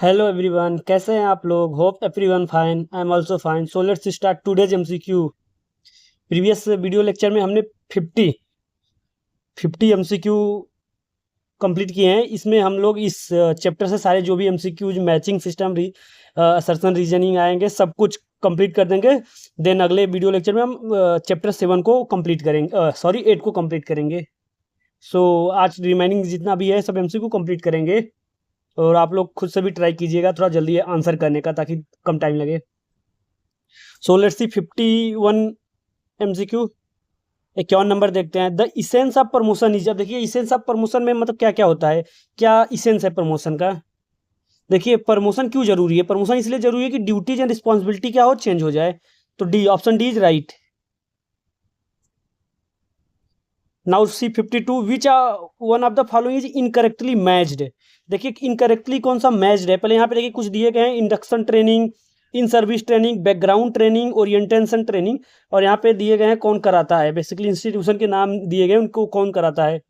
Hello everyone, कैसे हैं आप लोग। Hope everyone fine, I am also fine. So let's start today's MCQ. Previous video lecture में हमने 50 एमसीक्यू कंप्लीट किए हैं। इसमें हम लोग इस चैप्टर से सारे जो भी MCQs, matching system, assertion, reasoning आएंगे, सब कुछ कंप्लीट कर देंगे। देन अगले वीडियो लेक्चर में हम चैप्टर 7 को कंप्लीट करेंगे, सॉरी 8 को कंप्लीट करेंगे। सो आज रिमेनिंग जितना भी है सब एमसीक्यू कंप्लीट करेंगे। और आप लोग खुद से भी ट्राई कीजिएगा थोड़ा जल्दी आंसर करने का, ताकि कम टाइम लगे। So let's see 51 MCQ. 51 number देखते हैं। The essence of promotion is. अब देखिए इसेंस ऑफ प्रमोशन में मतलब क्या क्या होता है, क्या इसेंस है प्रमोशन का। देखिए प्रमोशन क्यों जरूरी है। प्रमोशन इसलिए जरूरी है कि ड्यूटीज एंड रिस्पॉन्सिबिलिटी क्या हो, चेंज हो जाए। तो D, option D is right. Now C 52, which one of the following is incorrectly matched. देखिए इनकरेक्टली कौन सा मैच्ड है। पहले यहाँ पे देखिए कुछ दिए गए हैं, induction training, in service training, background training, orientation training. और यहाँ पे दिए गए हैं कौन कराता है, बेसिकली इंस्टीट्यूशन के नाम दिए गए उनको कौन कराता है।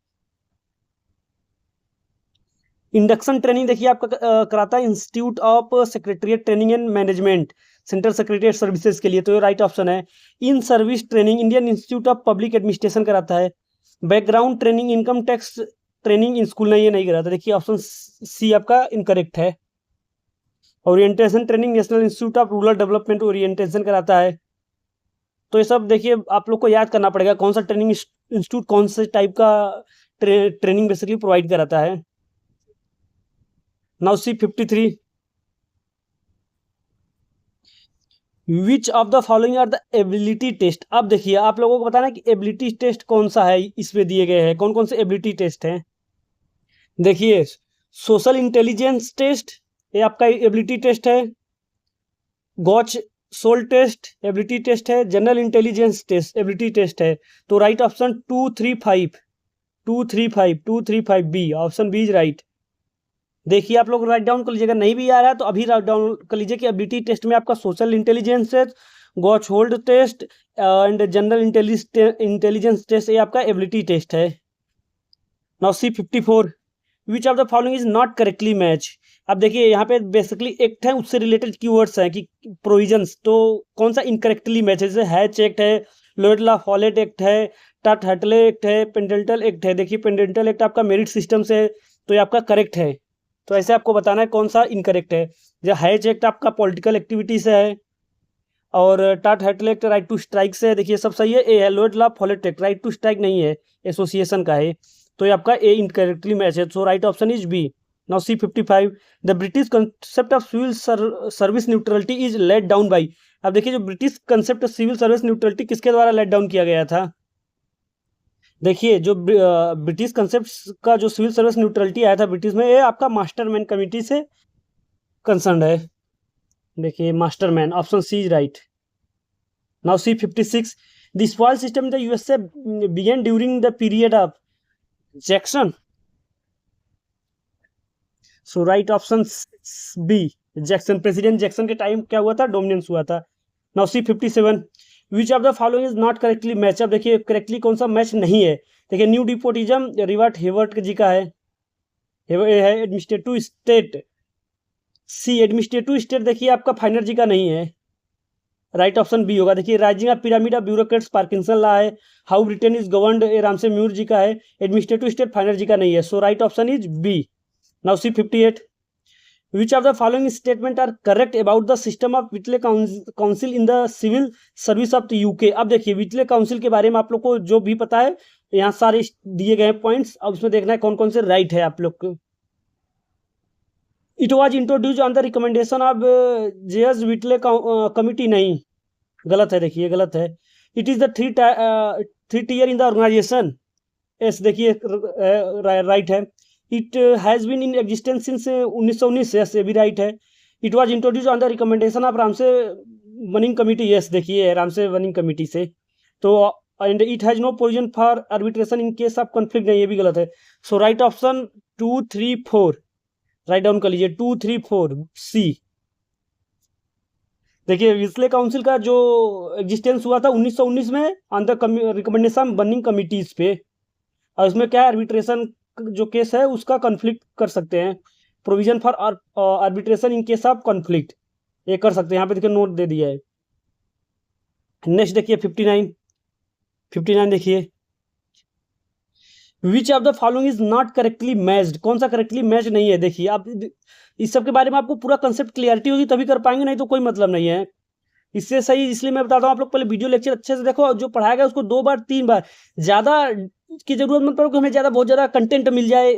इंडक्शन ट्रेनिंग देखिए आपका कराता है institute of secretariat training and management, central secretariat services के लिए, तो ये राइट ऑप्शन है। इन service training Indian institute of public administration कराता है। Background training income tax training in school नहीं, ये नहीं कराता। देखिए ऑप्शन सी आपका इनकरेक्ट है। Orientation training national institute of rural development orientation कराता है। तो ये सब देखिए आप लोग को याद करना पड़ेगा कौन सा ट्रेनिंग इंस्टीट्यूट कौन से टाइप का ट्रेनिंग बेसिकली प्रोवाइड कराता है। Now C 53, which of the following are the ability test. अब देखिए आप लोगों को बताना कि एबिलिटी टेस्ट कौन सा है, इसमें दिए गए हैं कौन कौन से एबिलिटी टेस्ट हैं। देखिए सोशल इंटेलिजेंस टेस्ट, ये आपका एबिलिटी टेस्ट है। गॉच सोल टेस्ट एबिलिटी टेस्ट है। General intelligence test ability test है। तो right option 235 B, option B is right. देखिए आप लोग राइट डाउन कर लीजिएगा, नहीं भी आ रहा है तो अभी राइट डाउन कर लीजिए कि एबिलिटी टेस्ट में आपका social intelligence test, गॉच hold test and general intelligence test, ये आपका एबिलिटी टेस्ट है। Now C 54, which of the following is not correctly match. अब देखिए यहाँ पे बेसिकली एक्ट है, उससे रिलेटेड कीवर्ड्स हैं कि प्रोविजंस, तो कौन सा इनकरेक्टली मैच है। जैसे हैच एक्ट है, लोयड फॉलेट एक्ट है, टाट हटले एक्ट है, पेंडेंटल एक्ट है। देखिए पेंडेंटल एक्ट आपका मेरिट सिस्टम से है, तो ये आपका करेक्ट है। तो ऐसे आपको बताना है कौन सा इनकरेक्ट है। जो हैच एक्ट आपका पॉलिटिकल एक्टिविटी से है, और टाट Hartley Act right to strike से है। देखिए सब सही है। ए है Lloyd Follette Act, right to strike नहीं है, एसोसिएशन का है। तो ये आपका ए इनकरेक्टली मैच है। So right option is B. Now C 55, the British concept of civil service neutrality is laid down by. अब देखिए जो British concept of civil service neutrality किसके द्वारा लेट डाउन किया गया था। देखिए जो ब्रिटिश कंसेप्ट का जो सिविल सर्विस न्यूट्रलिटी आया था ब्रिटिश में, ये आपका मास्टरमैन कमिटी से कंसर्न है। देखिए Masterman, option C is right. Now C 56, the spoil system in the USA began during the period of Jackson. So right option B, Jackson, President Jackson के time क्या हुआ था, डोमिनेंस हुआ था। Now C 57, which of the following is not correctly match. अब देखिए correctly कौन सा मैच नहीं है। देखिए न्यू डिपोटिज्म रिवर्ट हेवर्ट जी का है, administrative state. C administrative state देखिए आपका फाइनर जी का नहीं है, राइट ऑप्शन बी होगा। देखिए rising of pyramid of bureaucrats Parkinson law है, how Britain is governed Ramsay Muir ji का है, एडमिनिस्ट्रेटिव स्टेट फाइनर जी का नहीं है। So right option is B. Now C 58, which of the following statement are correct about the system of Whitley council in the civil service of the UK. अब देखिए विटले council के बारे में आप लोग को जो भी पता है, यहाँ सारे दिए गए पॉइंट्स, अब उसमें देखना है कौन कौन से राइट है आप लोग को। It was introduce on the recommendation of JS Whitley committee, नहीं, गलत है। देखिए गलत है। It is the three tier in the organisation, yes देखिए राइट है। It has been in existence since 1919, yes ये भी राइट है। It was introduce on the recommendation of Ramsay Vanning committee, yes देखिए रामसे वनिंग कमिटी से। तो and it has no provision for arbitration in case of conflict, नहीं ये भी गलत है। So right option 2, 3, 4 write down कर लीजिए, 2, 3, 4 सी। देखिए विस्ले काउंसिल का जो एग्जिस्टेंस हुआ था 1919 में on the recommendation burning committees पे, और उसमें क्या आर्बिट्रेशन जो केस है उसका कॉन्फ्लिक्ट कर सकते हैं। Provision for arbitration in case of conflict, ये कर सकते हैं। यहाँ पे देखिए नोट दे दिया है। नेक्स्ट देखिए 59 देखिए, which of the following is not correctly matched, कौन सा करेक्टली मैच नहीं है। देखिए आप इस सब के बारे में आपको पूरा कंसेप्ट क्लियरिटी होगी तभी कर पाएंगे, नहीं तो कोई मतलब नहीं है। इससे सही इसलिए मैं बताता हूँ, आप लोग पहले वीडियो लेक्चर अच्छे से देखो, जो पढ़ाया गया उसको 2 बार 3 बार, ज़्यादा की जरूरत मत पड़ो कि हमें ज़्यादा बहुत ज़्यादा कंटेंट मिल जाए,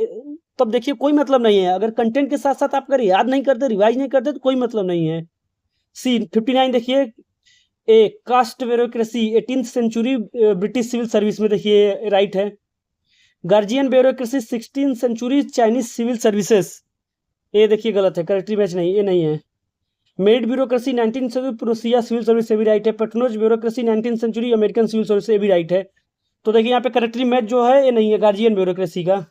तब देखिए कोई मतलब नहीं है। अगर कंटेंट के साथ साथ आप अगर याद नहीं करते, रिवाइज नहीं करते, तो कोई मतलब नहीं है। सी 59 देखिए, A caste bureaucracy 18th century British civil service में, देखिए राइट है। Guardian bureaucracy 16th century Chinese civil services, ये देखिए गलत है, करेक्टली मैच नहीं, ये नहीं है। Merit bureaucracy 19th century Prussia civil service, से भी राइट है। Patronage bureaucracy 19th century American civil service, से भी राइट है। तो देखिए यहाँ पे करेक्टली मैच जो है ये नहीं है गार्जियन ब्यूरोक्रेसी का,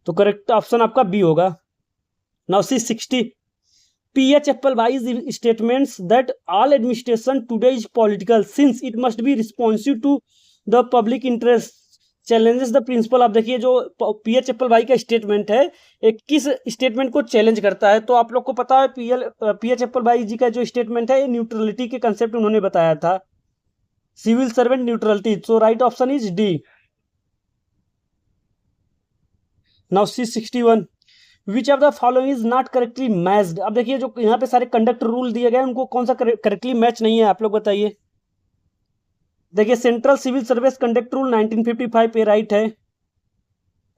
तो करेक्ट ऑप्शन आपका बी होगा। Now C 60, P.H. Appleby statements that all administration today is political since it must be responsive to the public interest challenges the principle। आप देखिए जो P.H. Appleby का स्टेटमेंट है, एक किस स्टेटमेंट को चैलेंज करता है, तो आप लोग को पता है P.H. Appleby जी का जो स्टेटमेंट है, ये न्यूट्रलिटी के कंसेप्ट उन्होंने बताया था, civil servant neutrality. So right option is D. Now C 61, which of the following is not correctly matched. अब देखिए जो यहाँ पे सारे कंडक्ट रूल दिए गए उनको कौन सा करेक्टली मैच नहीं है, आप लोग बताइए। देखिए central civil service conduct rule 1955 पे राइट है।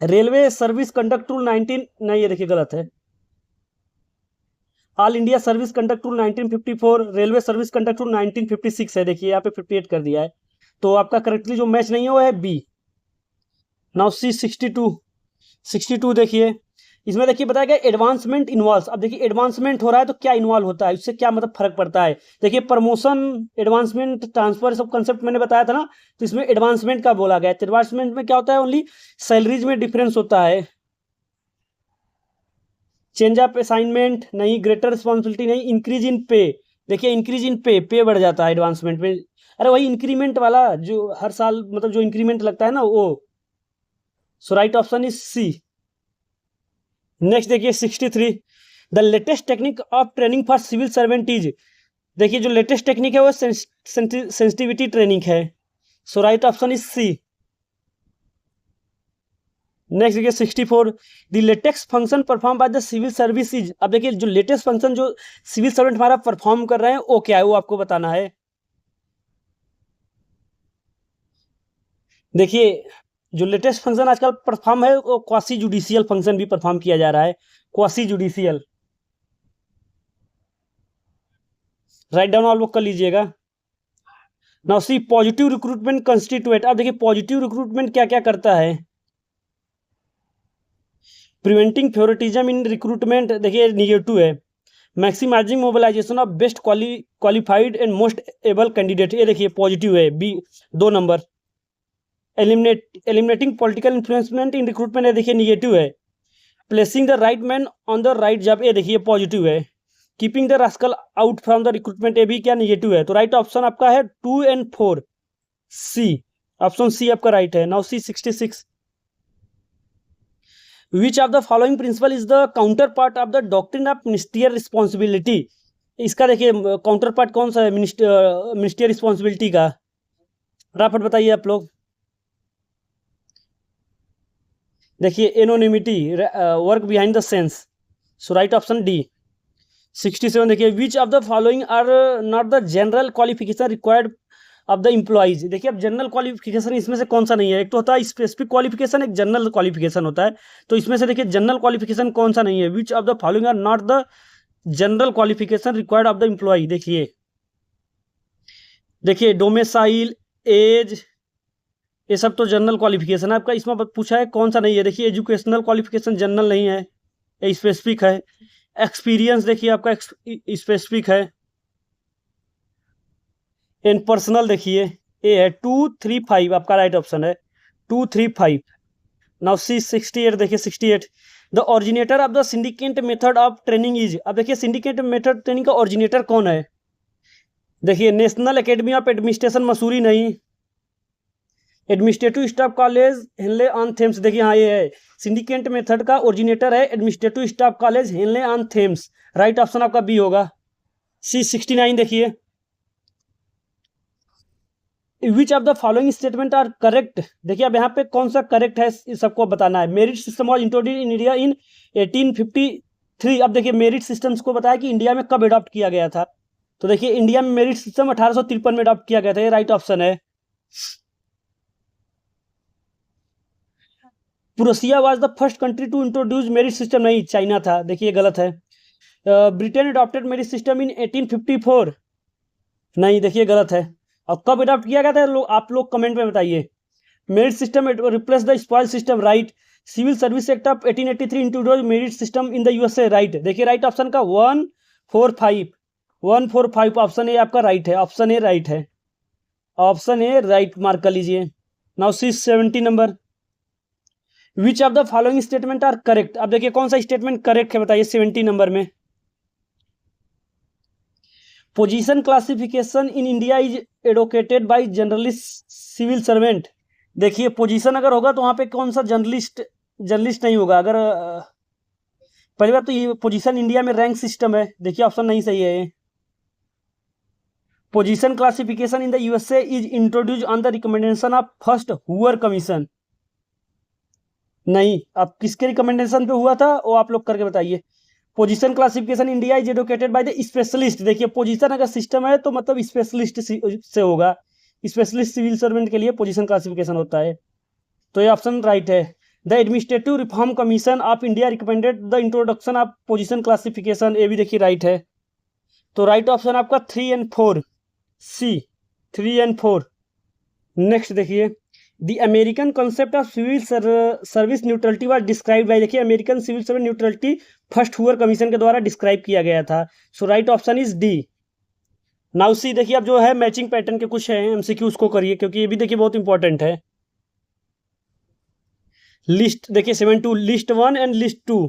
रेलवे सर्विस कंडक्ट रूल 19 नहीं, ये देखिए गलत है। All India service conduct rule 1954, railway service conduct rule 1956 है, देखिए यहाँ पे 58 कर दिया है। तो आपका करेक्टली जो मैच नहीं है वो है बी। नाउ सी 62 देखिए, इसमें देखिए बताया गया एडवांसमेंट इन्वॉल्व। अब देखिए एडवांसमेंट हो रहा है तो क्या इन्वॉल्व होता है, उससे क्या मतलब फर्क पड़ता है। देखिए प्रमोशन, एडवांसमेंट, ट्रांसफर, सब कंसेप्ट मैंने बताया था ना, तो इसमें एडवांसमेंट का बोला गया। एडवांसमेंट में क्या होता है, ओनली सैलरीज में डिफरेंस होता है। चेंज ऑफ असाइनमेंट नहीं, ग्रेटर रिस्पॉन्सिबिलिटी नहीं, इंक्रीज इन पे। देखिए इंक्रीज इन पे बढ़ जाता है एडवांसमेंट में। अरे वही इंक्रीमेंट वाला जो हर साल मतलब जो इंक्रीमेंट लगता है ना वो। So right option is C. Next देखिए 63, the latest technique of training for civil servant is. देखिए जो लेटेस्ट टेक्निक है वो सेंसिटिविटी ट्रेनिंग है। So right option is C. Next देखिए 64, the latest function perform by the civil service is. अब देखिए जो लेटेस्ट फंक्शन जो सिविल सर्वेंट हमारा परफॉर्म कर रहे हैं वो क्या है, वो आपको बताना है। देखिए जो लेटेस्ट फंक्शन आजकल परफॉर्म है वो क्वासी जुडिशियल फंक्शन भी परफॉर्म किया जा रहा है, क्वासी जुडिशियल। राइट डाउन आप लोग कर लीजिएगा। Now C positive recruitment constituent. अब देखिए पॉजिटिव रिक्रूटमेंट क्या क्या करता है। प्रिवेंटिंग फेवरेटिज्म इन रिक्रूटमेंट, देखिए निगेटिव है। Maximising mobilisation of best qualified and most able candidate, ये देखिए पॉजिटिव है, बी 2 नंबर। Eliminating political influencement in recruitment, ये देखिए निगेटिव है। Placing the right man on the right job, ये देखिए पॉजिटिव है। Keeping the rascal out from the recruitment, ये भी क्या निगेटिव है। तो राइट ऑप्शन आपका है 2 और 4, सी। ऑप्शन सी आपका राइट है। Now C 66, which of the following principle is the counterpart of the doctrine of ministerial responsibility. इसका देखिए काउंटर पार्ट कौन सा है मिनिस्ट्रियल रिस्पॉन्सिबिलिटी का, फटाफट बताइए आप लोग। देखिए anonymity, work behind the scenes. So right option D. 67 देखिए, which of the following are not the general qualification required of the employees. देखिए अब जनरल क्वालिफिकेशन इसमें से कौन सा नहीं है, एक तो होता है स्पेसिफिक क्वालिफिकेशन, एक जनरल क्वालिफिकेशन होता है। तो इसमें से देखिए जनरल क्वालिफिकेशन कौन सा नहीं है, which of the following are not the general qualification required of the employ. देखिए डोमेसाइल, एज, ये सब तो जनरल क्वालिफिकेशन है आपका। इसमें पूछा है कौन सा नहीं है, देखिए एजुकेशनल क्वालिफिकेशन जनरल नहीं है, ये स्पेसिफिक है। एक्सपीरियंस देखिए आपका स्पेसिफिक है। एंड पर्सनल देखिए ये है 235, आपका राइट ऑप्शन है 235। नाउ सी 68 देखिए 68, the originator of the syndicate method of training is. अब देखिए सिंडिकेट मेथड ट्रेनिंग का ऑरिजिनेटर कौन है। देखिए national academy of administration Mussoorie नहीं, administrative staff college Henley on Thames, देखिए हाँ ये है, सिंडिकेट मेथड का ओरिजिनेटर है administrative staff college Henley on Thames. Right option आपका बी होगा। C69 देखिए, which of the following statement are correct, देखिए अब यहाँ पे कौन सा करेक्ट है इस सबको बताना है। Merit system was introduce in India in 1853। अब देखिए मेरिट सिस्टम्स को बताया कि इंडिया में कब अडॉप्ट किया गया था, तो देखिए इंडिया में मेरिट सिस्टम 1853 में अडॉप्ट किया गया था, ये राइट ऑप्शन है। Prussia was the first country to introduce merit system, नहीं चाइना था, देखिए गलत है। Britain adopted merit system in 1854, नहीं देखिए गलत है। और कब अडॉप्ट किया गया था आप लोग कमेंट में बताइए। Merit system replace the spoil system, right. Civil service act of 1883 introduce merit system in the USA, right. देखिए राइट ऑप्शन का 145 ऑप्शन ए आपका राइट है, ऑप्शन ए राइट है, ऑप्शन ए राइट मार्क कर लीजिए। Now C70 नंबर, which of the following statement are correct, अब देखिए कौन सा स्टेटमेंट करेक्ट है बताइए 70 नंबर में। Position classification in India is advocated by journalist civil servant, देखिए पोजीशन अगर होगा तो वहां पे कौन सा जर्नलिस्ट नहीं होगा। अगर पहली बात तो ये पोजीशन इंडिया में रैंक सिस्टम है, देखिए ऑप्शन नहीं सही है। Position classification in the USA is introduce on the recommendation of first Hoover commission, नहीं, अब किसके रिकमेंडेशन पे हुआ था वो आप लोग करके बताइए। Position classification India is advocated by the specialist, देखिए पोजीशन अगर सिस्टम है तो मतलब स्पेशलिस्ट से होगा, स्पेशलिस्ट सिविल सर्वेंट के लिए पोजीशन क्लासिफिकेशन होता है, तो ये ऑप्शन राइट है। The administrative reform commission of India recommended the introduction of position classification, ये भी देखिए राइट है। तो राइट ऑप्शन आपका 3 और 4, सी 3 और 4। नेक्स्ट देखिए, the American concept of civil service neutrality was describe by, देखिए American civil service neutrality first Hoover commission के द्वारा डिस्क्राइब किया गया था, so right option is D. Now C देखिए, अब जो है मैचिंग पैटर्न के कुछ है एमसीक्यू, उसको करिए क्योंकि ये भी देखिए बहुत इंपॉर्टेंट है। लिस्ट देखिए 72, list 1 and list 2,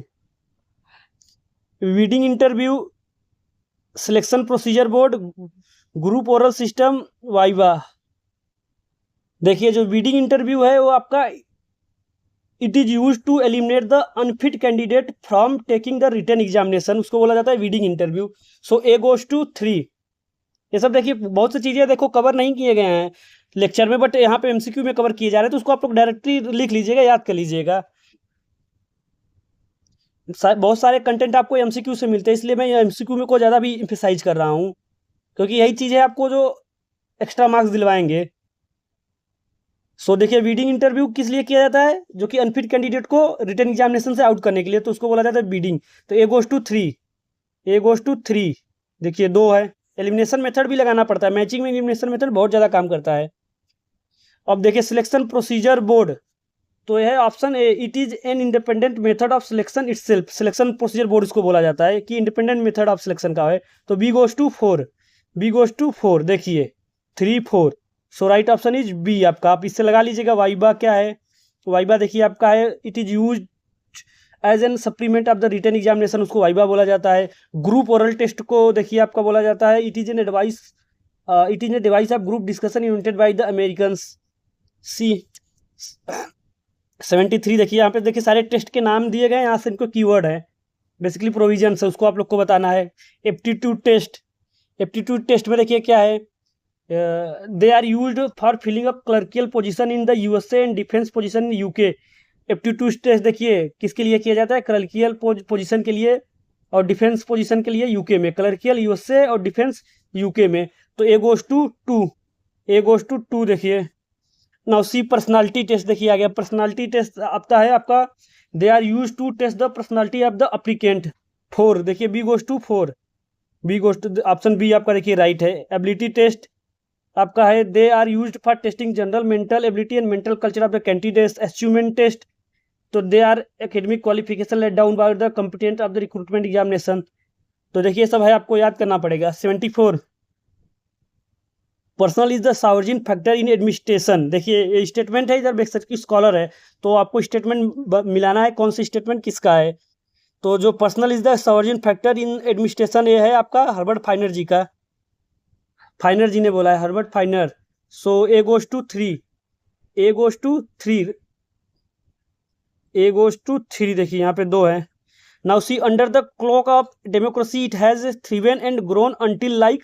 reading interview, selection procedure board, group oral system, viva. देखिए जो रीडिंग इंटरव्यू है वो आपका it is use to eliminate the unfit candidate from taking the written examination, उसको बोला जाता है reading interview, so A goes to 3। ये सब देखिए बहुत सी चीज़ें देखो कवर नहीं किए गए हैं लेक्चर में, बट यहाँ पे एमसीक्यू में कवर किए जा रहे हैं, तो उसको आप लोग डायरेक्टली लिख लीजिएगा, याद कर लीजिएगा। बहुत सारे कंटेंट आपको एमसीक्यू से मिलते हैं, इसलिए मैं एमसीक्यू में को ज़्यादा भी इम्फेसाइज कर रहा हूँ, क्योंकि यही चीज़ें आपको जो एक्स्ट्रा मार्क्स दिलवाएंगे। सो देखिए बीडिंग इंटरव्यू किस लिए किया जाता है, जो कि अनफिट कैंडिडेट को रिटन एग्जामिनेशन से आउट करने के लिए, तो उसको बोला जाता है बीडिंग। तो A goes to 3, A goes to 3, देखिए 2 है। एलिमिनेशन मेथड भी लगाना पड़ता है, मैचिंग में एलिमिनेशन मेथड बहुत ज़्यादा काम करता है। अब देखिए सिलेक्शन प्रोसीजर बोर्ड, तो यह है option A, it is an independent method of selection itself, selection procedure board इसको बोला जाता है कि इंडिपेंडेंट मेथड ऑफ सिलेक्शन का है, तो B goes to 4, B goes to 4, देखिए 3 4, so right option is B आपका। आप इससे लगा लीजिएगा वाइबा क्या है, वाइबा देखिए आपका है it is use as an supplement of the written examination, उसको वाइबा बोला जाता है। ग्रुप ओरल टेस्ट को देखिए आपका बोला जाता है it is an advice, it is a device of group discussion invented by the American. C 73 देखिए, यहाँ पे देखिए सारे टेस्ट के नाम दिए गए, यहाँ से इनको कीवर्ड है, बेसिकली प्रोविजन है, उसको आप लोग को बताना है। एप्टीट्यूड टेस्ट, एप्टीट्यूड टेस्ट में देखिए क्या है, they are used for filling up clerical position in the USA and defence position in UK. Aptitude test देखिए किसके लिए किया जाता है, क्लर्कियल पोजीशन के लिए और डिफेंस पोजीशन के लिए यूके में, क्लर्कियल यूएसए और डिफेंस यूके में, तो A goes to 2, A goes to 2 देखिए। नाउ सी पर्सनालिटी टेस्ट देखिए आ गया, पर्सनालिटी टेस्ट आता है आपका they are use to test the personality of the applicant, 4 देखिए B goes to 4, B goes to option B आपका देखिए राइट है। एबिलिटी टेस्ट आपका है they are used for testing general mental ability and mental culture of the candidates. Achievement test, तो they are academic qualification laid down by the competent of the recruitment examination, तो देखिए सब है आपको याद करना पड़ेगा। 74 personnel is the sovereign factor in administration, देखिए ये स्टेटमेंट है, इधर बेसिक की स्कॉलर है तो आपको स्टेटमेंट मिलाना है कौन सा स्टेटमेंट किसका है। तो जो personnel is the sovereign factor in administration ये है आपका हर्बर्ट फाइनर जी का, फाइनर जी ने बोला है, Herbert Finer, so A goes to 3, A goes to three, A goes to three देखिए यहाँ पे दो है। Now C under the cloak of democracy it has thriven and grown until like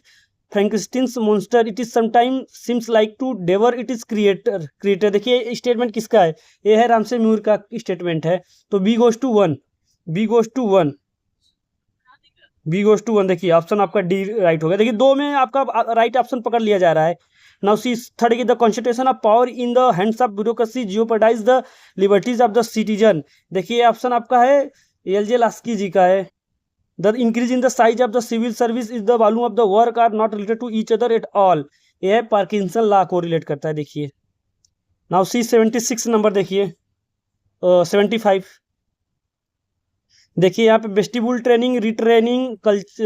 Frankenstein's monster it is sometime seems like to devour it is creator देखिए statement किसका है, ये है रामसे म्यूर का स्टेटमेंट है। तो B goes to one, B goes to one, B goes to one देखिए option आपका डी राइट हो गया। देखिए दो में आपका राइट ऑप्शन पकड़ लिया जा रहा है। नाउ सी थर्ड की the constitution of power in the hands of bureaucracy jeopardise the liberties of the citizen देखिए ऑप्शन आपका है एल जे लास्की जी का है। The increase in the size of the civil service is the volume of the work are not related to each other at all, ये है Parkinson law को relate करता है देखिए। नाउ सी 76 नंबर देखिए 75 देखिए यहाँ पे vestibule training, retraining,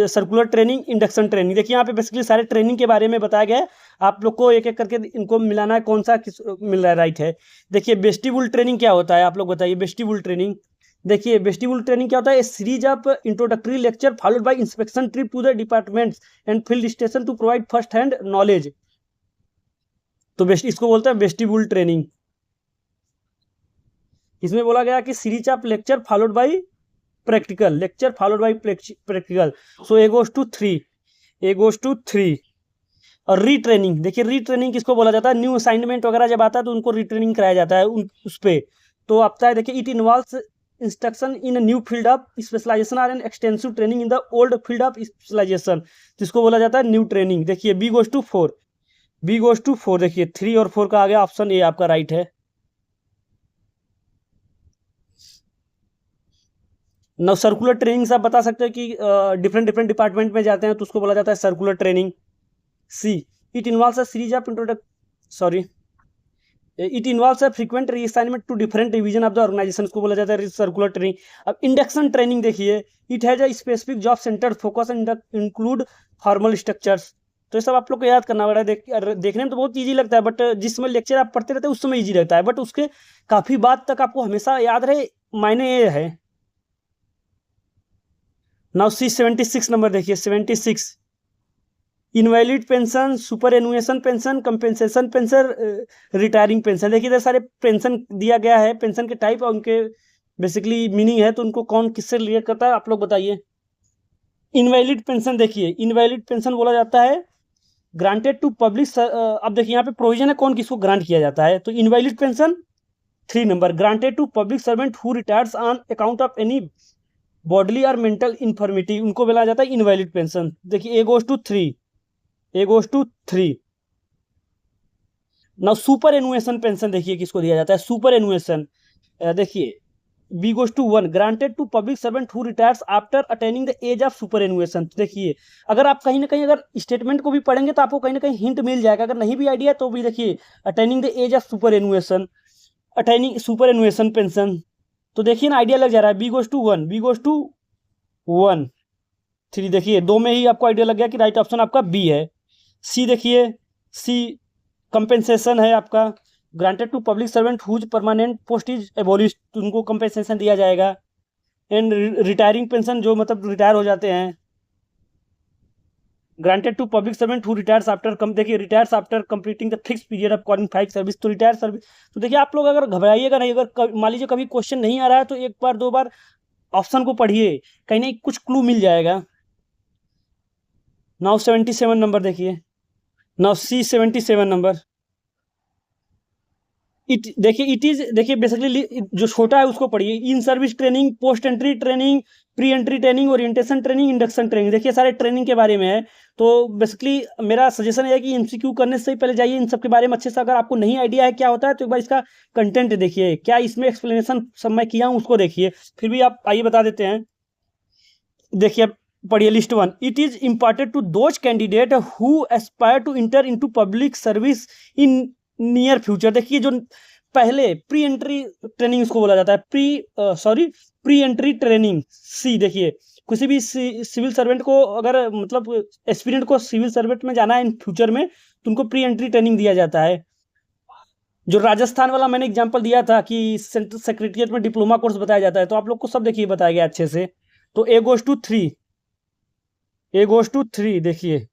circular training, induction training देखिए यहाँ पे बेसिकली सारे ट्रेनिंग के बारे में बताया गया है। आप लोग को एक एक करके इनको मिलाना है कौन सा किस मिल रहा है राइट है। देखिए वेस्टिबुल ट्रेनिंग क्या होता है आप लोग बताइए। वेस्टिबुल ट्रेनिंग देखिए वेस्टिबुल ट्रेनिंग क्या होता है, series of introductory lecture followed by inspection trip to the departments and field station to provide first hand knowledge, तो इसको बोलते हैं वेस्टिबुल ट्रेनिंग। इसमें बोला गया कि series of lecture followed by practical, lecture followed by practical. So A goes to three, A goes to three. और retraining देखिए रीट्रेनिंग किसको बोला जाता है, न्यू असाइनमेंट वगैरह जब आता है तो उनको रीट्रेनिंग कराया जाता है उस पर। तो आता है देखिए it involves instruction in new field of specialisation are an extensive training in the old field of specialisation, जिसको बोला जाता है न्यू ट्रेनिंग। देखिए B goes to four, B goes to four देखिए 3 और 4 का आ गया ऑप्शन ए आपका राइट है। नौ सर्कुलर ट्रेनिंग से आप बता सकते हैं कि डिफरेंट डिफरेंट डिपार्टमेंट में जाते हैं तो उसको बोला जाता है circular training. See it involves a series of sorry it involves a frequent reassignment to different division of the organisation को बोला जाता है सर्कुलर ट्रेनिंग। अब इंडक्शन ट्रेनिंग देखिए it has a specific job centre focus and include formal structures, तो ये सब आप लोग को याद करना पड़ेगा। देखने में तो बहुत ईजी लगता है बट जिस समय लेक्चर आप पढ़ते रहते हैं उस समय ईजी लगता है बट उसके काफ़ी बाद तक आपको हमेशा याद रहे मायने ये है। नाउ सी 76 नंबर देखिए 76 invalid pension, superannuation pension, compensation pension, retiring pension देखिए इधर सारे पेंशन दिया गया है, पेंशन के टाइप और उनके बेसिकली मीनिंग है, तो उनको कौन किससे रिलेट करता है आप लोग बताइए। इनवैलिड पेंशन देखिए इनवैलिड पेंशन बोला जाता है ग्रांटेड टू पब्लिक, अब देखिए यहाँ पे प्रोविजन है कौन किसको ग्रांट किया जाता है। तो invalid pension 3 number granted to public servant who retires on account of any bodily और मेंटल इन्फर्मिटी, उनको बोला जाता है इनवैलिड पेंशन। देखिए A goes to three, A goes to three. Now superannuation pension देखिए किसको दिया जाता है, सुपर एनुएशन देखिए B goes to one granted to public servant who retires after attaining the age of superannuation. देखिए अगर आप कहीं ना कहीं अगर स्टेटमेंट को भी पढ़ेंगे तो आपको कहीं ना कहीं हिंट मिल जाएगा, अगर नहीं भी आइडिया तो भी देखिए attaining the age of superannuation, attaining superannuation pension, तो देखिए ना आइडिया लग जा रहा है। B goes to one, B goes to one three देखिए दो में ही आपको आइडिया लग गया कि राइट ऑप्शन आपका बी है। सी देखिए सी कंपेंसेशन है आपका granted to public servant whose permanent post is abolished, उनको कंपेंसेशन दिया जाएगा। एंड रिटायरिंग पेंशन जो मतलब रिटायर हो जाते हैं, granted to public servant who retires after देखिए retires after completing the fix period of qualified service, तो रिटायर सर्विस। तो देखिए आप लोग अगर घबराइएगा नहीं, अगर मान लीजिए कभी क्वेश्चन नहीं आ रहा है तो एक बार दो बार ऑप्शन को पढ़िए, कहीं ना कुछ क्लू मिल जाएगा। नाउ 77 नंबर देखिए, नाउ सी 77 नंबर इट देखिए इट इज देखिए बेसिकली जो छोटा है उसको पढ़िए। इन service training, post entry training, pre entry training, orientation training, induction training देखिए सारे ट्रेनिंग के बारे में है। तो बेसिकली मेरा सजेशन है कि एमसीक्यू करने से पहले जाइए इन सब के बारे में अच्छे से, अगर आपको नहीं आइडिया है क्या होता है तो एक बार इसका कंटेंट देखिए, क्या इसमें एक्सप्लेनेशन सब मैं किया हूँ उसको देखिए, फिर भी आप आइए बता देते हैं। देखिए पढ़िए list one it is important to those candidate who aspire to enter into public service in near future. देखिए जो पहले प्री एंट्री ट्रेनिंग उसको बोला जाता है, प्री एंट्री ट्रेनिंग। सी देखिए किसी भी सिविल सर्वेंट को अगर मतलब एस्पिरेंट को सिविल सर्वेंट में जाना है इन फ्यूचर में तो उनको प्री एंट्री ट्रेनिंग दिया जाता है। जो राजस्थान वाला मैंने एग्जांपल दिया था कि सेंट्रल सेक्रेटरिएट में डिप्लोमा कोर्स बताया जाता है, तो आप लोग को सब देखिए बताया गया अच्छे से। तो A goes to three, A goes to three देखिए।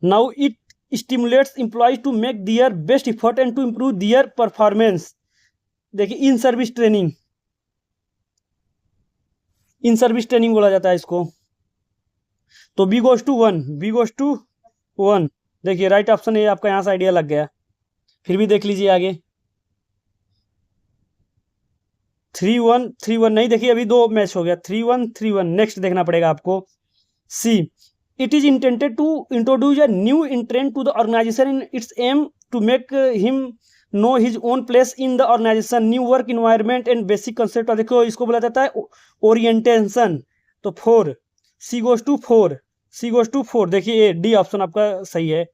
Now it stimulates employees to make their best effort and to improve their performance. देखिए in service training, in service training बोला जाता है इसको। तो B goes to one, B goes to one. देखिए right option ये आपका यहाँ से आइडिया लग गया। फिर भी देख लीजिए आगे। 3-1 3-1 नहीं, देखिए अभी 2 मैच हो गया। 3-1 3-1। नेक्स्ट देखना पड़ेगा आपको। C, it is intended to introduce a new entrant to the organisation in its aim to make him know his own place in the organisation, new work environment and basic concept. देखो इसको बोला जाता है orientation. तो 4, C goes to 4, C goes to 4। देखिए D option आपका सही है।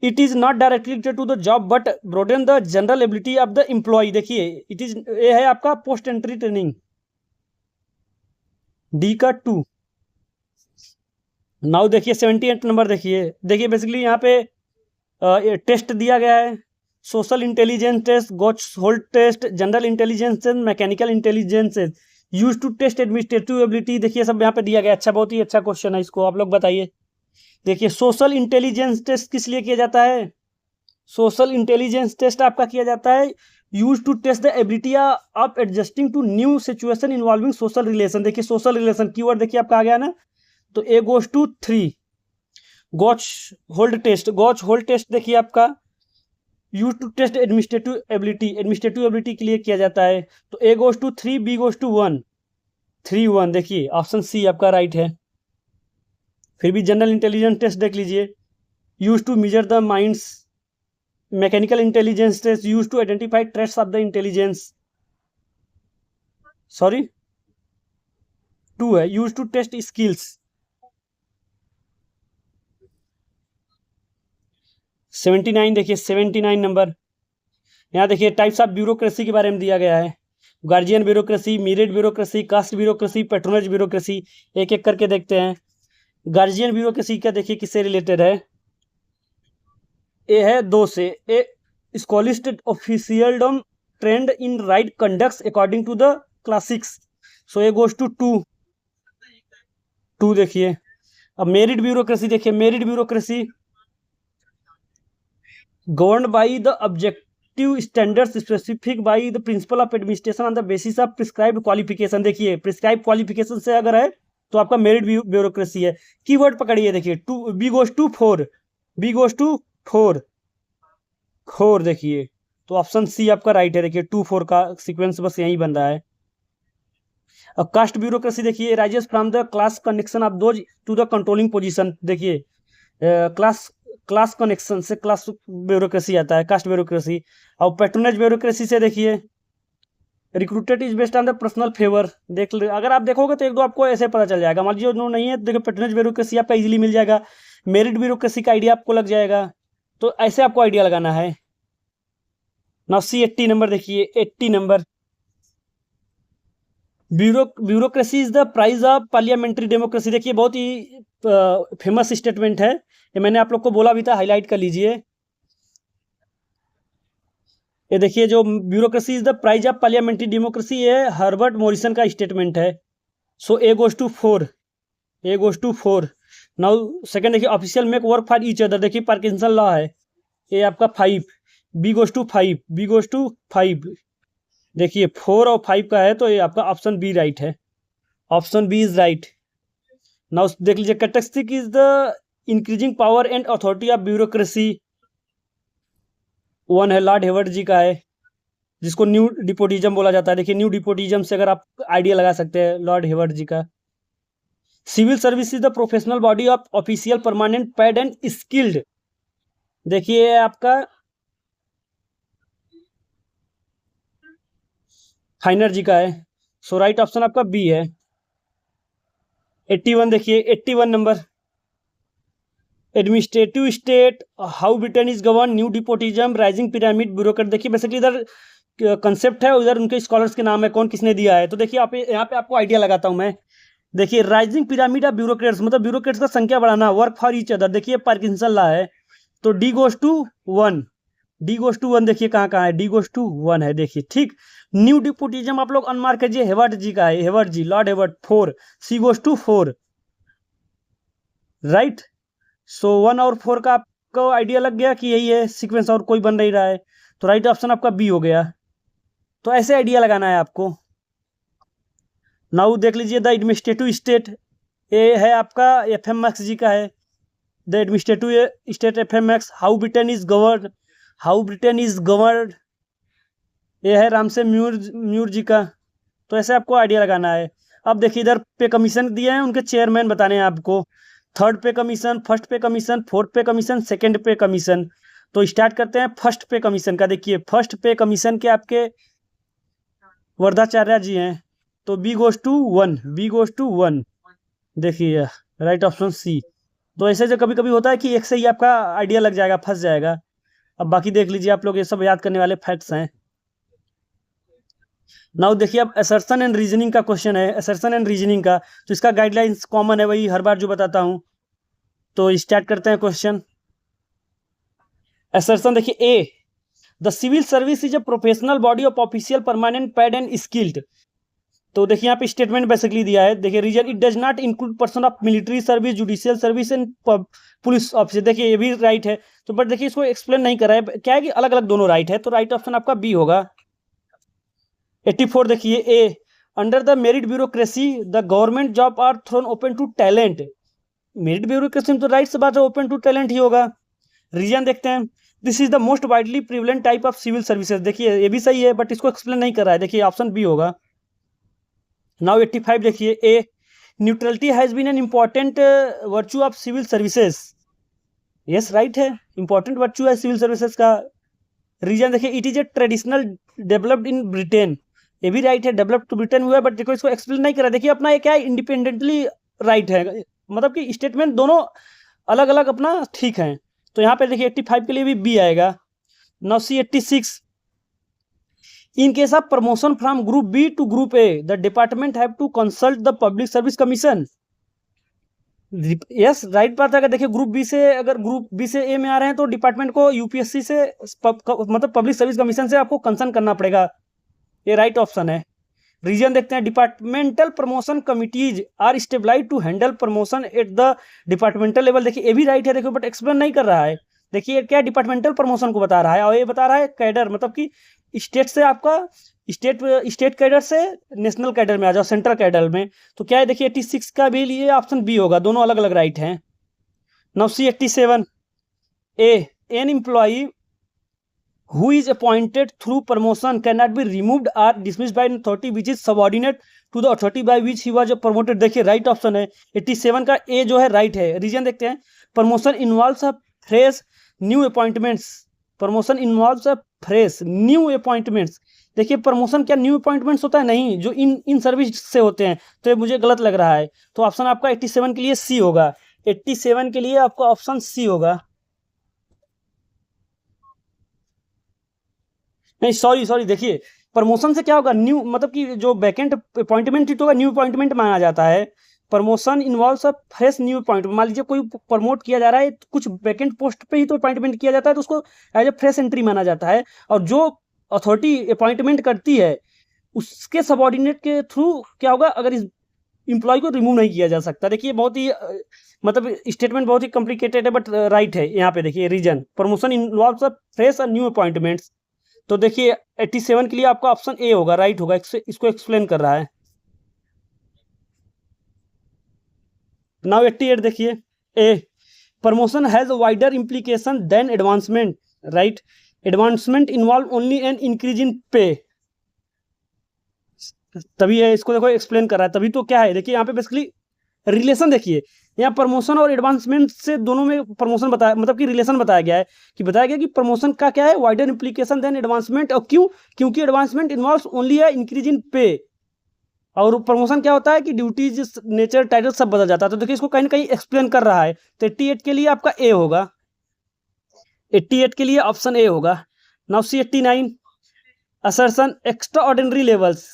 It is not directly related to the job but broaden the general ability of the employ. देखिए इट इज, ये है आपका पोस्ट एंट्री ट्रेनिंग, डी का 2। नाउ देखिए 78 नंबर। देखिए बेसिकली यहाँ पे टेस्ट दिया गया है। Social intelligence test, gotch hold test, general intelligence test, mechanical intelligence test, use to test administrative ability. देखिए सब यहाँ पे दिया गया। अच्छा, बहुत ही अच्छा क्वेश्चन है, इसको आप लोग बताइए। देखिए सोशल इंटेलिजेंस टेस्ट किस लिए किया जाता है? सोशल इंटेलिजेंस टेस्ट आपका किया जाता है use to test the ability of adjusting to new situation involving social relation. देखिए सोशल रिलेशन कीवर्ड देखिए आपका आ गया ना, तो A goes to 3। Gotch hold test, गॉच hold test देखिए आपका use to test administrative ability, administrative ability के लिए किया जाता है। तो A goes to 3, B goes to 1, 3-1। देखिए ऑप्शन सी आपका राइट है। फिर भी जनरल इंटेलिजेंस टेस्ट देख लीजिए, use to measure the minds, mechanical intelligence test use to identify traits of the intelligence, sorry 2 है, यूज टू टेस्ट स्किल्स। 79 देखिए 79 number. यहाँ देखिए टाइप्स ऑफ ब्यूरोक्रेसी के बारे में दिया गया है। Guardian bureaucracy, merit bureaucracy, caste bureaucracy, patronage bureaucracy. एक एक करके देखते हैं। गार्जियन ब्यूरोक्रेसी का देखिए किससे रिलेटेड है। ए है 2 से, A scholastic officialdom trained in right conducts according to the classics. So A goes to 2। देखिए अब मेरिट ब्यूरोक्रेसी देखिए, merit bureaucracy governed by the objective standards specific by the principle of administration on the basis of prescribed qualification। देखिए prescribe qualification से अगर है तो आपका merit bureaucracy है। कीवर्ड पकड़िए, देखिए 2, B goes to 4, B goes to 4। देखिए तो ऑप्शन सी आपका राइट है। देखिए 2-4 का सीक्वेंस बस यही बन रहा है। अब कास्ट ब्यूरोक्रेसी देखिए, rises from the class connection of those two the controlling position. देखिए क्लास कनेक्शन से क्लास ब्यूरोक्रेसी आता है, कास्ट ब्यूरोक्रेसी। और पैट्रोनेज ब्यूरोक्रेसी से देखिए recruited is based on the personal favour. अगर आप देखोगे तो 1-2 आपको ऐसे पता चल जाएगा। मान लीजिए जो नहीं है, देखिए पैट्रोनेज ब्यूरोक्रेसी आपका इजीली मिल जाएगा। मेरिट ब्यूरोक्रेसी का आइडिया आपको लग जाएगा। तो ऐसे आपको आइडिया लगाना है। नाउ सी 80 नंबर देखिए, 80 number. Bureaucracy is the price of parliamentary democracy. देखिए बहुत ही फेमस स्टेटमेंट है, ये मैंने आप लोग को बोला भी था, हाईलाइट कर लीजिए। ये देखिए जो bureaucracy is the price of parliamentary democracy, ये हर्बर्ट मॉरिसन का स्टेटमेंट है। So A goes to 4, A goes to 4। Now second देखिए, official make work for each other. देखिए पार्किंसन लॉ है, ये आपका 5, B goes to 5, B goes to 5। देखिए 4 और 5 का है, तो ये आपका ऑप्शन बी राइट है, option B is right. Now देख लीजिए, characteristic is the increasing power and authority of bureaucracy. 1 है, लॉर्ड हेवर्ड जी का है, जिसको न्यू डिपोटिज्म बोला जाता है। देखिए न्यू डिपोटिज्म से अगर आप आइडिया लगा सकते हैं, लॉर्ड हेवर्ड जी का। Civil service is the professional body of official permanent paid and skilled. देखिए आपका फाइनर जी का है। सो राइट ऑप्शन आपका बी है। 81 देखिए, 81 number. Administrative state, how Britain is govern, new despotism, rising pyramid, bureaucrat. देखिए basically इधर कंसेप्ट है, उधर उनके स्कॉलर्स के नाम है, कौन किसने दिया है। तो देखिए आप यहाँ पे आपको आइडिया लगाता हूँ मैं। देखिए राइजिंग पिरामिड ऑफ ब्यूरोक्रेट्स, मतलब ब्यूरोक्रेट्स का संख्या बढ़ाना, वर्क फॉर ईच अदर। देखिए पार्किंसन लॉ है, तो D goes to 1, D goes to 1। देखिए कहाँ कहाँ है, डी गोज टू 1 है। देखिए ठीक। न्यू डिपोटिज्म आप लोग अनमार्क कीजिए, हेवर्ड जी का है, Hayward ji, Lord Hayward, 4, C goes to 4 right. So 1 और 4 का आपको आइडिया लग गया कि यही है सीक्वेंस, और कोई बन नहीं रहा है, तो राइट ऑप्शन आपका बी हो गया। तो ऐसे आइडिया लगाना है आपको। नाउ देख लीजिए द एडमिनिस्ट्रेटिव स्टेट, ये है आपका FMX जी का है। The administrative state FMX, how Britain is govern, how Britain is govern, ये है रामसे म्यूर जी का। तो ऐसे आपको आइडिया लगाना है। अब देखिए इधर पे कमीशन दिए हैं, उनके चेयरमैन बताने हैं आपको। 3rd पे कमीशन, 1st पे कमीशन, 4th पे कमीशन, 2nd पे कमीशन। तो स्टार्ट करते हैं 1st पे कमीशन का। देखिए 1st पे कमीशन के आपके वर्धाचार्य जी हैं, तो B goes to 1, B goes to 1। देखिए राइट ऑप्शन सी। तो ऐसे जो कभी कभी होता है कि एक से ही आपका आइडिया लग जाएगा, फंस जाएगा। अब बाकी देख लीजिए आप लोग, ये सब याद करने वाले फैक्ट्स हैं। नाउ देखिए अब असर्शन एंड रीजनिंग का क्वेश्चन है, असर्शन एंड रीजनिंग का। तो इसका गाइडलाइंस कॉमन है, वही हर बार जो बताता हूँ। तो स्टार्ट करते हैं क्वेश्चन। असर्शन देखिए A, the civil service is a professional body of official permanent paid and skilled. तो देखिए यहाँ पे स्टेटमेंट बेसिकली दिया है। देखिए reason, it does not include person of military service, judicial service and police officer. देखिए ये भी राइट है, तो बट देखिए इसको एक्सप्लेन नहीं कर रहा है, क्या है कि अलग अलग दोनों राइट है, तो राइट ऑप्शन आपका बी होगा। 84 देखिए A, under the merit bureaucracy the government job are thrown open to talent. Merit bureaucracy में तो राइट से बात है, ओपन टू टैलेंट ही होगा। रीजन देखते हैं, this is the most widely prevalent type of civil services. देखिए ये भी सही है, बट इसको एक्सप्लेन नहीं कर रहा है, देखिए ऑप्शन बी होगा। नाउ 85 देखिए A, neutrality has been an important virtue of civil services. Yes right है, इंपॉर्टेंट वर्च्यू है सिविल सर्विसेज का। रीजन देखिए, it is a traditional developed in Britain. ये भी राइट है, डेवलप्ड टू ब्रिटेन हुआ है, बट देखो इसको एक्सप्लेन नहीं करा। देखिए अपना ये क्या है, इंडिपेंडेंटली राइट है, मतलब कि स्टेटमेंट दोनों अलग अलग अपना ठीक है। तो यहाँ पे देखिए 85 के लिए भी बी आएगा। Now see 86, in case of promotion from group B to group A the department have to consult the public service commission. Yes right बात है। अगर देखिए ग्रुप बी से, अगर ग्रुप बी से ए में आ रहे हैं तो डिपार्टमेंट को यूपीएससी से मतलब पब्लिक सर्विस कमीशन से आपको कंसर्न करना पड़ेगा, ये राइट ऑप्शन है। रीजन देखते हैं, departmental promotion committees are stabilise to handle promotion at the departmental level. देखिए ये भी राइट है, देखो बट एक्सप्लेन नहीं कर रहा है। देखिए क्या डिपार्टमेंटल प्रमोशन को बता रहा है, और ये बता रहा है कैडर, मतलब कि स्टेट से आपका स्टेट कैडर से नेशनल कैडर में आ जाओ, सेंट्रल कैडर में। तो क्या है देखिए 86 का भी लिए ऑप्शन बी होगा, दोनों अलग अलग राइट हैं। Now C 87 A, an employee who is appointed through promotion cannot be removed or dismissed by an authority which is subordinate to the authority by which he was promoted। देखिए right option है 87 का ए जो है right है। Reason देखते हैं, promotion involves a fresh new appointments, promotion involves a fresh new appointments. देखिए promotion क्या न्यू अपॉइंटमेंट्स होता है, नहीं, जो इन सर्विस से होते हैं। तो ये मुझे गलत लग रहा है, तो ऑप्शन आपका 87 के लिए सी होगा। 87 के लिए आपका ऑप्शन सी होगा। नहीं सॉरी देखिए, प्रमोशन से क्या होगा, न्यू, मतलब कि जो वैकेंट अपॉइंटमेंट होगा न्यू अपॉइंटमेंट माना जाता है। Promotion involves a fresh new appointment. मान लीजिए कोई प्रमोट किया जा रहा है, कुछ वैकेंट पोस्ट पे ही तो अपॉइंटमेंट किया जाता है, तो उसको एज ए फ्रेश एंट्री माना जाता है। और जो अथॉरिटी अपॉइंटमेंट करती है उसके सबॉर्डिनेट के थ्रू क्या होगा, अगर इस इंप्लॉय को रिमूव नहीं किया जा सकता। देखिए बहुत ही मतलब स्टेटमेंट बहुत ही कॉम्प्लिकेटेड है, बट राइट है। यहाँ पे देखिए reason, promotion involves a fresh or new appointments. तो देखिए 87 के लिए आपका ऑप्शन ए होगा, राइट होगा, इसको एक्सप्लेन कर रहा है। नाउ 88 देखिए A, promotion has wider implication than advancement, right. Advancement involve only an increase in pay, तभी है, इसको देखो एक्सप्लेन कर रहा है, तभी तो क्या है। देखिए यहाँ पे बेसिकली रिलेशन देखिए, यहाँ प्रमोशन और एडवांसमेंट से दोनों में प्रमोशन बताया, मतलब कि रिलेशन बताया गया है, कि बताया गया कि प्रमोशन का क्या है, वाइडर इंप्लीकेशन देन एडवांसमेंट। और क्यों, क्योंकि एडवांसमेंट इन्वॉल्व्स ओनली है इंक्रीज इन पे, और प्रमोशन क्या होता है कि ड्यूटीज, नेचर, टाइटल सब बदल जाता है। तो देखिए इसको कहीं ना कहीं एक्सप्लेन कर रहा है। तो 88 के लिए आपका ए होगा, 88 के लिए ऑप्शन ए होगा। Now see 89, assertion extra ordinary levels,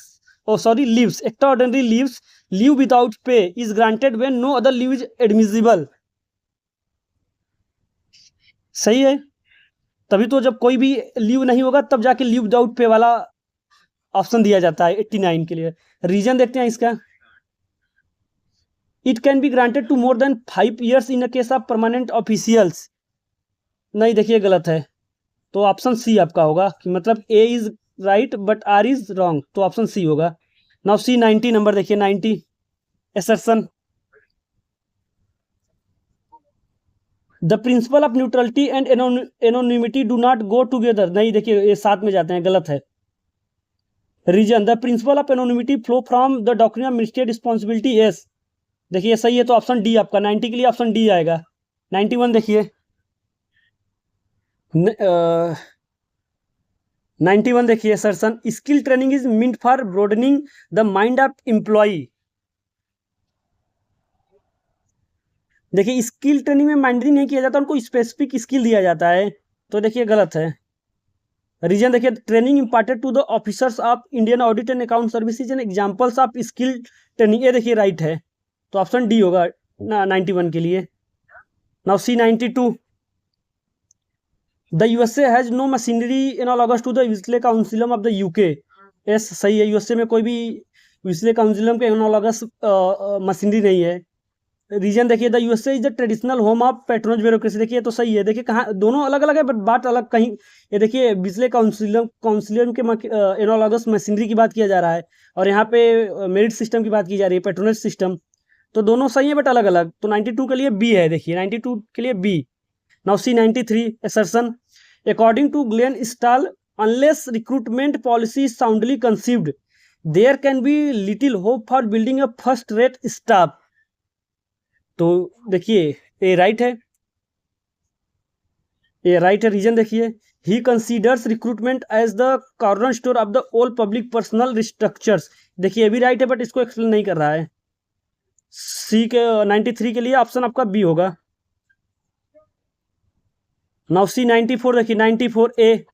oh sorry leaves, extra ordinary leaves, leave without pay is granted when no other leave is admissible. सही है, तभी तो जब कोई भी लीव नहीं होगा तब जाके लीव विदाउट पे वाला ऑप्शन दिया जाता है 89 के लिए। रीजन देखते हैं इसका, it can be granted to more than 5 years in a case of permanent officials. नहीं, देखिए गलत है, तो ऑप्शन सी आपका होगा कि मतलब A is right but R is wrong, तो ऑप्शन सी होगा। नाउ सी 90 नंबर देखिए, 90 assertion. The principle of neutrality and anonymity do not go together. नहीं, देखिए ये साथ में जाते हैं, गलत है। Reason, the principle of anonymity flow from the doctrine of ministerial responsibilities. देखिए सही है, तो ऑप्शन डी आपका 90 के लिए ऑप्शन डी आएगा। 91 देखिए, 91 देखिए assertion, skill training is meant for broadening the mind of employee. देखिए स्किल ट्रेनिंग में माइंडरिंग नहीं किया जाता, उनको स्पेसिफिक स्किल दिया जाता है, तो देखिए गलत है। रीजन देखिए, training imparted to the officers of Indian audit and account services and examples of skill training, ये देखिए राइट है, तो ऑप्शन डी होगा 91 के लिए। Now C 92, the USA has no machinery analogous to the Whitley councils of the UK. Yes सही है, USA में कोई भी विस्ले काउंसिलम के एनालॉगस मशीनरी नहीं है। रीजन देखिए, the USA is the traditional home of patronage bureaucracy. देखिए तो सही है, देखिए कहाँ दोनों अलग अलग है बट बात अलग कहीं। ये देखिए विस्ले काउंसिलम के एनालॉगस मशीनरी की बात किया जा रहा है, और यहाँ पे मेरिट सिस्टम की बात की जा रही है, पेट्रोनज सिस्टम, तो दोनों सही है बट अलग अलग। तो 92 के लिए बी है, देखिए 92 के लिए B. Now see 93 assertion, according to Glenn Stahl, unless recruitment policy is soundly conceived, there can be little hope for building a first rate staff। तो देखिए ये राइट है, ये राइट है। रीजन देखिए, he considers recruitment as the cornerstone of the all public personnel structures. देखिए ये भी राइट है बट इसको एक्सप्लेन नहीं कर रहा है। सी के 93 के लिए ऑप्शन आपका बी होगा। नाउ सी 94 देखिए, 94 A,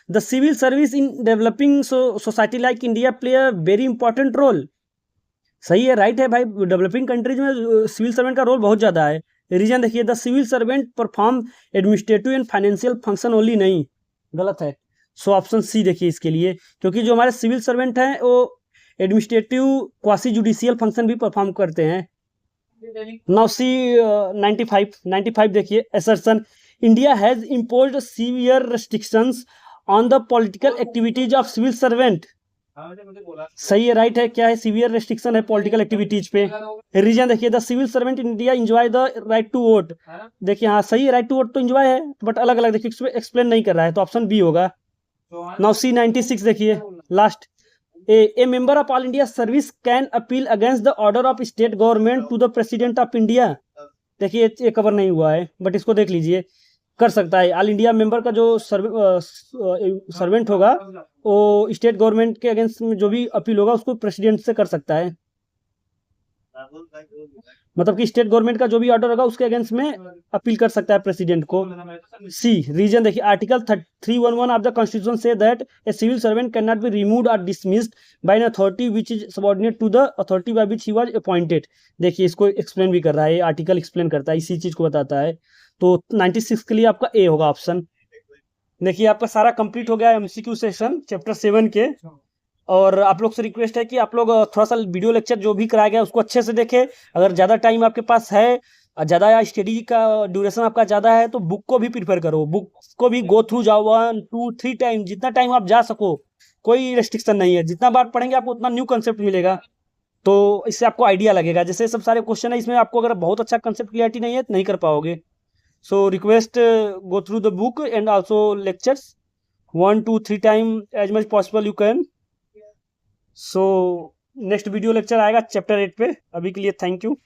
the civil service in developing society like India play a very important role. सही है, राइट है भाई, डेवलपिंग कंट्रीज में सिविल सर्वेंट का रोल बहुत ज़्यादा है। रीजन देखिए, the civil servant perform administrative and financial function only. नहीं, गलत है। सो ऑप्शन सी देखिए इसके लिए, क्योंकि जो हमारे सिविल सर्वेंट हैं वो एडमिनिस्ट्रेटिव क्वासी जुडिशियल फंक्शन भी परफॉर्म करते हैं। नाउ सी 95 देखिए, assertion, India has imposed severe restrictions on the political activities of civil servant. सही है, राइट है। क्या है, सीवियर रेस्ट्रिक्शन है पॉलिटिकल एक्टिविटीज पे। रीजन देखिए, the civil servant in India enjoy the right to vote. देखिए हाँ सही है, राइट टू वोट तो एंजॉय है बट अलग अलग, देखिए एक्सप्लेन नहीं कर रहा है, तो ऑप्शन बी होगा। नाउ सी 96 देखिए, last, a member of all India service can appeal against the order of state government to the president of India. देखिए ये कवर नहीं हुआ है बट इसको देख लीजिए, कर सकता है। ऑल इंडिया मेंबर का जो सर्वेंट होगा वो स्टेट गवर्नमेंट के अगेंस्ट में जो भी अपील होगा उसको प्रेसिडेंट से कर सकता है, मतलब कि स्टेट गवर्नमेंट का जो भी ऑर्डर होगा उसके अगेंस्ट में अपील कर सकता है प्रेसिडेंट को। सी रीजन देखिए, आर्टिकल 311 ऑफ द कॉन्स्टिट्यूशन से that a civil servant can not be removed और dismissed by an authority which is subordinate to the authority by which he was appointed. देखिए इसको explain भी कर रहा है, ये आर्टिकल एक्सप्लेन करता है, इसी चीज को बताता है। तो 96 के लिए आपका ए होगा ऑप्शन। देखिए आपका सारा कंप्लीट हो गया एमसीक्यू सेशन चैप्टर 7 के, और आप लोग से रिक्वेस्ट है कि आप लोग थोड़ा सा वीडियो लेक्चर जो भी कराया गया उसको अच्छे से देखें। अगर ज़्यादा टाइम आपके पास है, ज़्यादा स्टडी का ड्यूरेशन आपका ज़्यादा है, तो बुक को भी प्रिफर करो, बुक को भी गो थ्रू जाओ 1 2 3 टाइम, जितना टाइम आप जा सको, कोई रेस्ट्रिक्शन नहीं है। जितना बार पढ़ेंगे आपको उतना न्यू कंसेप्ट मिलेगा, तो इससे आपको आइडिया लगेगा। जैसे सब सारे क्वेश्चन है इसमें, आपको अगर बहुत अच्छा कंसेप्ट क्लियरिटी नहीं है तो नहीं कर पाओगे। So request go through the book and also lectures 1 2 3 time as much possible you can. So next video lecture आएगा चैप्टर 8 पे। अभी के लिए थैंक यू।